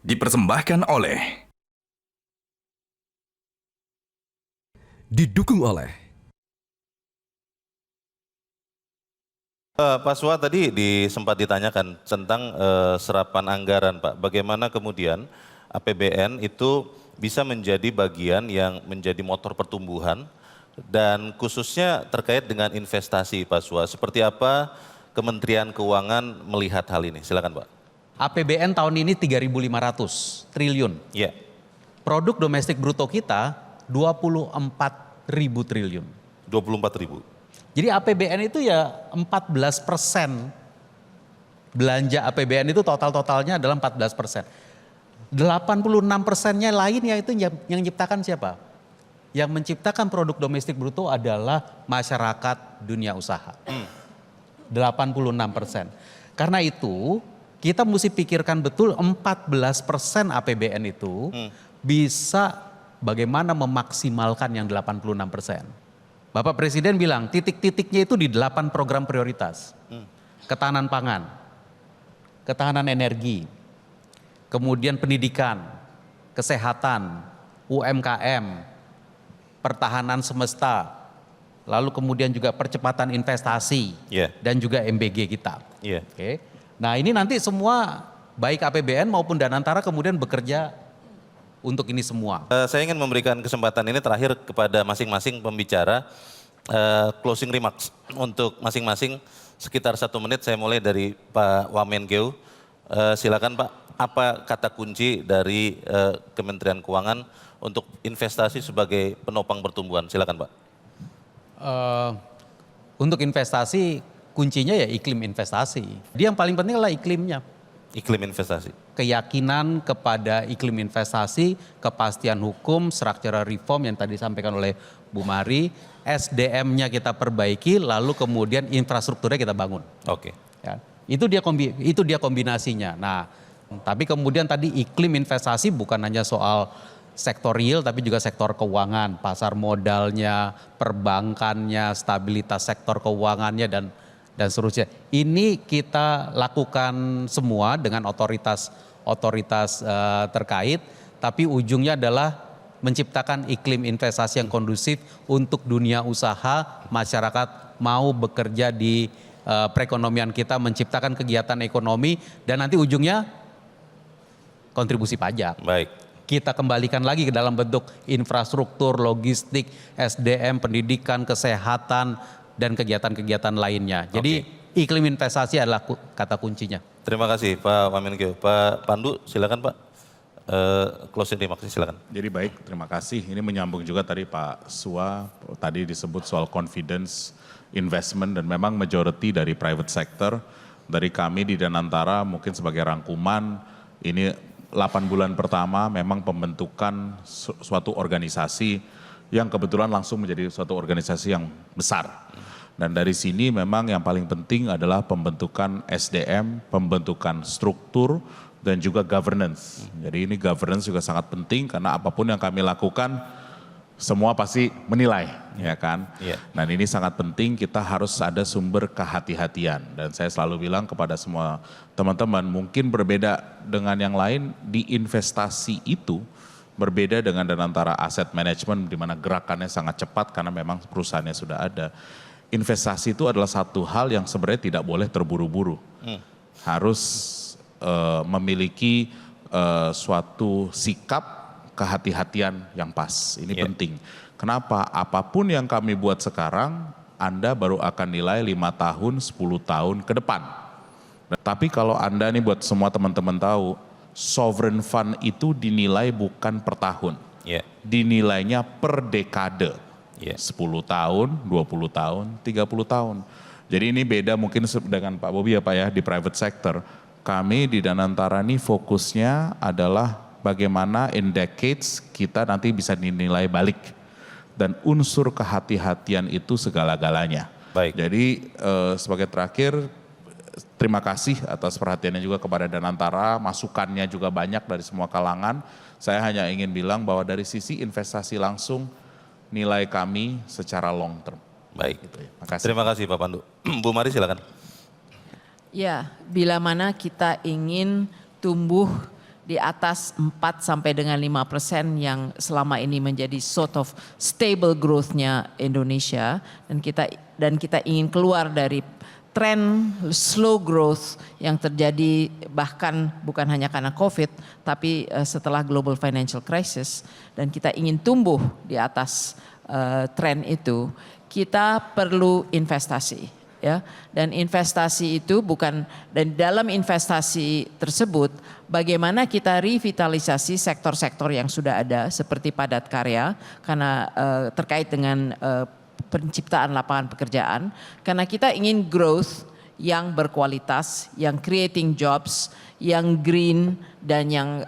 Dipersembahkan oleh Didukung oleh Pak Sua tadi sempat ditanyakan tentang serapan anggaran Pak. Bagaimana kemudian APBN itu bisa menjadi bagian yang menjadi motor pertumbuhan dan khususnya terkait dengan investasi Pak Sua. Seperti apa Kementerian Keuangan melihat hal ini? Silakan Pak. APBN tahun ini 3.500 triliun. Ya, Produk domestik bruto kita 24.000 triliun. 24.000. Jadi APBN itu ya 14%. Belanja APBN itu totalnya adalah 14%. 86%-nya lainnya itu yang menciptakan siapa? Yang menciptakan produk domestik bruto adalah masyarakat dunia usaha. 86%. Karena itu kita mesti pikirkan betul 14% APBN itu bisa bagaimana memaksimalkan yang 86%. Bapak Presiden bilang titik-titiknya itu di 8 program prioritas. Ketahanan pangan, ketahanan energi, kemudian pendidikan, kesehatan, UMKM, pertahanan semesta, lalu kemudian juga percepatan investasi dan juga MBG kita. Oke. Nah ini nanti semua baik APBN maupun Danantara kemudian bekerja untuk ini semua. Saya ingin memberikan kesempatan ini terakhir kepada masing-masing pembicara closing remarks untuk masing-masing sekitar 1 menit. Saya mulai dari Pak Wamenkeu. Silakan Pak, apa kata kunci dari Kementerian Keuangan untuk investasi sebagai penopang pertumbuhan? Silakan Pak. Untuk investasi kuncinya ya iklim investasi. Dia yang paling penting adalah iklimnya. Iklim investasi. Keyakinan kepada iklim investasi, kepastian hukum, structural reform yang tadi disampaikan oleh Bu Mari, SDM-nya kita perbaiki, lalu kemudian infrastrukturnya kita bangun. Oke. Ya, itu dia kombinasinya. Nah, tapi kemudian tadi iklim investasi bukan hanya soal sektor real, tapi juga sektor keuangan, pasar modalnya, perbankannya, stabilitas sektor keuangannya dan seterusnya. Ini kita lakukan semua dengan otoritas terkait, tapi ujungnya adalah menciptakan iklim investasi yang kondusif untuk dunia usaha, masyarakat mau bekerja di perekonomian kita, menciptakan kegiatan ekonomi dan nanti ujungnya kontribusi pajak. Baik. Kita kembalikan lagi ke dalam bentuk infrastruktur, logistik, SDM, pendidikan, kesehatan, dan kegiatan-kegiatan lainnya. Jadi iklim investasi adalah kata kuncinya. Terima kasih Pak Wamenkeu. Pak Pandu silakan Pak. Closing remarks silakan. Jadi baik, terima kasih. Ini menyambung juga tadi Pak Sua, tadi disebut soal confidence investment dan memang majority dari private sector. Dari kami di Danantara mungkin sebagai rangkuman, ini 8 bulan pertama memang pembentukan suatu organisasi yang kebetulan langsung menjadi suatu organisasi yang besar. Dan dari sini memang yang paling penting adalah pembentukan SDM, pembentukan struktur, dan juga governance. Jadi ini governance juga sangat penting karena apapun yang kami lakukan, semua pasti menilai, ya kan? Dan ini sangat penting, kita harus ada sumber kehati-hatian. Dan saya selalu bilang kepada semua teman-teman, mungkin berbeda dengan yang lain, di investasi itu berbeda dengan Danantara Asset Management di mana gerakannya sangat cepat karena memang perusahaannya sudah ada. Investasi itu adalah satu hal yang sebenarnya tidak boleh terburu-buru. Harus memiliki suatu sikap kehati-hatian yang pas. Ini penting. Kenapa? Apapun yang kami buat sekarang, Anda baru akan nilai 5 tahun, 10 tahun ke depan. Tapi kalau Anda nih buat semua teman-teman tahu, sovereign fund itu dinilai bukan per tahun. Dinilainya per dekade. 10 tahun, 20 tahun, 30 tahun. Jadi ini beda mungkin dengan Pak Bobi ya Pak ya di private sector. Kami di Danantara ini fokusnya adalah bagaimana in decades kita nanti bisa dinilai balik. Dan unsur kehati-hatian itu segala-galanya. Baik. Jadi sebagai terakhir, terima kasih atas perhatiannya juga kepada Danantara, masukannya juga banyak dari semua kalangan. Saya hanya ingin bilang bahwa dari sisi investasi langsung, nilai kami secara long term. Baik. Gitu ya. Makasih. Terima kasih Pak Pandu. Bu Mari silakan. Ya, bila mana kita ingin tumbuh di atas 4 sampai dengan 5% yang selama ini menjadi sort of stable growth-nya Indonesia, dan kita ingin keluar dari tren slow growth yang terjadi bahkan bukan hanya karena COVID tapi setelah global financial crisis, dan kita ingin tumbuh di atas tren itu. Kita perlu investasi. Ya, dan investasi itu dan dalam investasi tersebut bagaimana kita revitalisasi sektor-sektor yang sudah ada seperti padat karya karena terkait dengan penciptaan lapangan pekerjaan, karena kita ingin growth yang berkualitas, yang creating jobs, yang green dan yang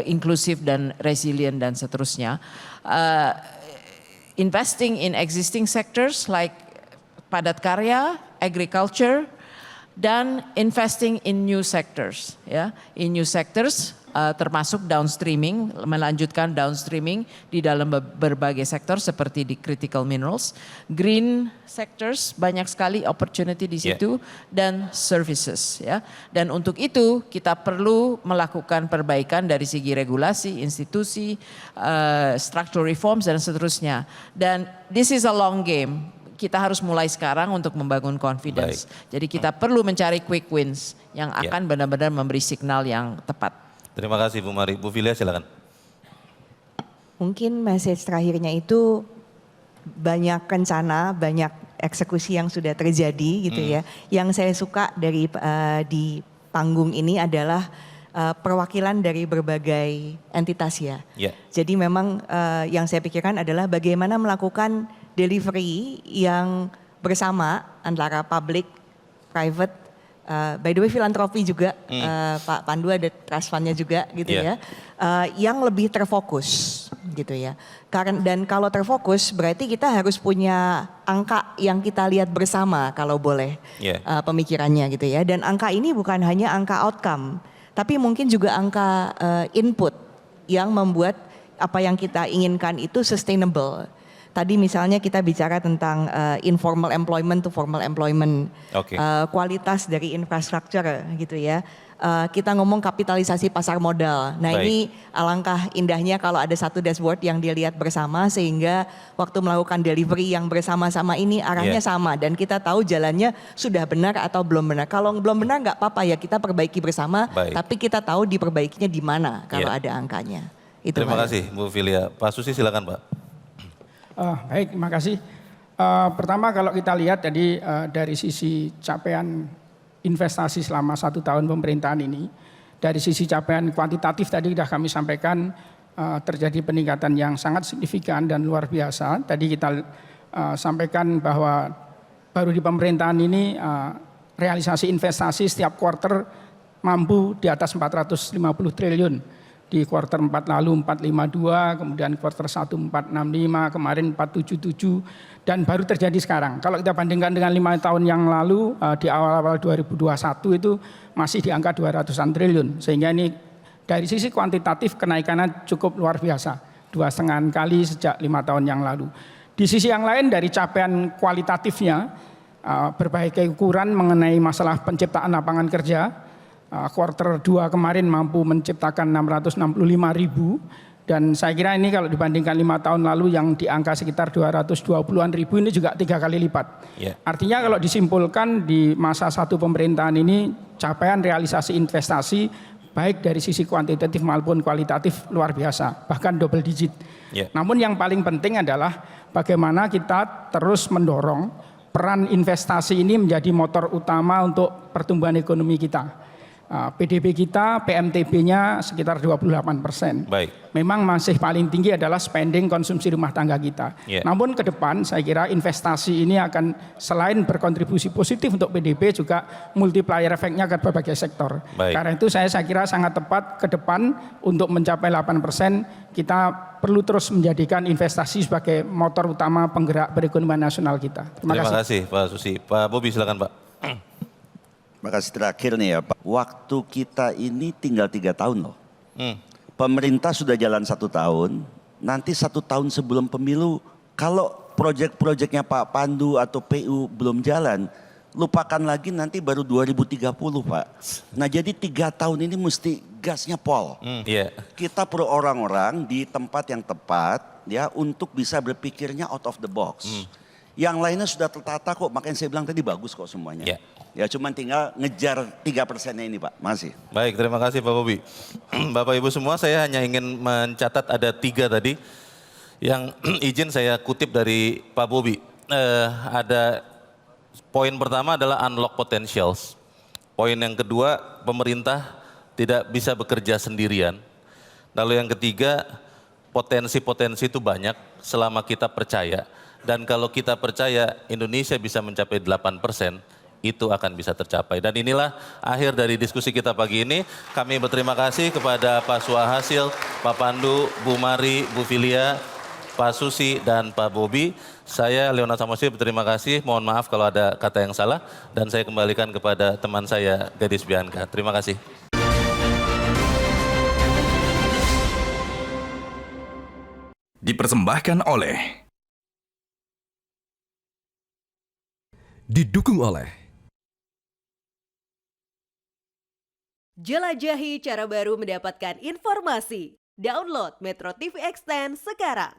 inklusif dan resilient dan seterusnya. Investing in existing sectors like padat karya, agriculture, dan investing in new sectors, ya, in new sectors termasuk downstreaming, melanjutkan downstreaming di dalam berbagai sektor seperti di critical minerals, green sectors banyak sekali opportunity di situ, dan services, ya. Dan untuk itu kita perlu melakukan perbaikan dari segi regulasi, institusi, structural reforms dan seterusnya. Dan this is a long game. Kita harus mulai sekarang untuk membangun confidence. Jadi kita perlu mencari quick wins yang akan benar-benar memberi signal yang tepat. Terima kasih Bu Mari. Bu Filia silakan. Mungkin message terakhirnya itu banyak rencana, banyak eksekusi yang sudah terjadi gitu ya. Yang saya suka dari di panggung ini adalah perwakilan dari berbagai entitas ya. Jadi memang yang saya pikirkan adalah bagaimana melakukan delivery yang bersama antara public, private, by the way filantropi juga, Pak Pandu ada trust fund-nya juga gitu ya, yang lebih terfokus gitu ya. Dan kalau terfokus berarti kita harus punya angka yang kita lihat bersama kalau boleh pemikirannya gitu ya. Dan angka ini bukan hanya angka outcome, tapi mungkin juga angka input yang membuat apa yang kita inginkan itu sustainable. Tadi misalnya kita bicara tentang informal employment to formal employment, kualitas dari infrastruktur gitu ya. Kita ngomong kapitalisasi pasar modal. Nah ini alangkah indahnya kalau ada satu dashboard yang dilihat bersama sehingga waktu melakukan delivery yang bersama-sama ini arahnya sama dan kita tahu jalannya sudah benar atau belum benar. Kalau belum benar nggak apa-apa ya kita perbaiki bersama, tapi kita tahu diperbaikinya di mana kalau ada angkanya. Itu Terima kasih Bu Filia. Pak Susi silakan Pak. Baik, terima kasih. Pertama kalau kita lihat tadi dari sisi capaian investasi selama 1 tahun pemerintahan ini, dari sisi capaian kuantitatif tadi sudah kami sampaikan terjadi peningkatan yang sangat signifikan dan luar biasa. Tadi kita sampaikan bahwa baru di pemerintahan ini realisasi investasi setiap kuarter mampu di atas 450 triliun. Di kuarter 4 lalu 452, kemudian kuarter 1 465, kemarin 477 dan baru terjadi sekarang. Kalau kita bandingkan dengan 5 tahun yang lalu di awal-awal 2021 itu masih di angka 200-an triliun. Sehingga ini dari sisi kuantitatif kenaikannya cukup luar biasa. 2,5 kali sejak 5 tahun yang lalu. Di sisi yang lain dari capaian kualitatifnya berbagai ukuran mengenai masalah penciptaan lapangan kerja. Kuarter 2 kemarin mampu menciptakan 665.000 dan saya kira ini kalau dibandingkan 5 tahun lalu yang di angka sekitar 220-an ribu ini juga 3 kali lipat. Artinya kalau disimpulkan di masa satu pemerintahan ini capaian realisasi investasi baik dari sisi kuantitatif maupun kualitatif luar biasa, bahkan double digit. Namun yang paling penting adalah bagaimana kita terus mendorong peran investasi ini menjadi motor utama untuk pertumbuhan ekonomi kita. PDB kita, PMTB-nya sekitar 28%. Memang masih paling tinggi adalah spending konsumsi rumah tangga kita. Namun ke depan saya kira investasi ini akan selain berkontribusi positif untuk PDB juga multiplier efeknya ke berbagai sektor. Karena itu saya kira sangat tepat ke depan untuk mencapai 8% kita perlu terus menjadikan investasi sebagai motor utama penggerak perekonomian nasional kita. Terima kasih Pak Susi. Pak Bobi silakan Pak. Terima kasih terakhir nih ya Pak. Waktu kita ini tinggal 3 tahun loh. Pemerintah sudah jalan 1 tahun. Nanti 1 tahun sebelum pemilu, kalau proyek-proyeknya Pak Pandu atau PU belum jalan, lupakan lagi nanti baru 2030 Pak. Nah jadi 3 tahun ini mesti tugasnya Paul. Iya. Kita perlu orang-orang di tempat yang tepat ya untuk bisa berpikirnya out of the box. Yang lainnya sudah tertata kok, makanya saya bilang tadi bagus kok semuanya. Ya. Ya cuman tinggal ngejar 3%-nya ini Pak, masih. Baik, terima kasih Pak Bobi. Bapak Ibu semua, saya hanya ingin mencatat ada 3 tadi yang izin saya kutip dari Pak Bobi. Ada poin pertama adalah unlock potentials. Poin yang kedua, pemerintah tidak bisa bekerja sendirian. Lalu yang ketiga, potensi-potensi itu banyak selama kita percaya. Dan kalau kita percaya Indonesia bisa mencapai 8%, itu akan bisa tercapai. Dan inilah akhir dari diskusi kita pagi ini. Kami berterima kasih kepada Pak Suhasil, Pak Pandu, Bu Mari, Bu Filia, Pak Susi, dan Pak Bobi. Saya Leonard Samosir berterima kasih. Mohon maaf kalau ada kata yang salah. Dan saya kembalikan kepada teman saya, Gadis Bianca. Terima kasih. Dipersembahkan oleh, didukung oleh Jelajahi cara baru mendapatkan informasi. Download Metro TV Extend sekarang.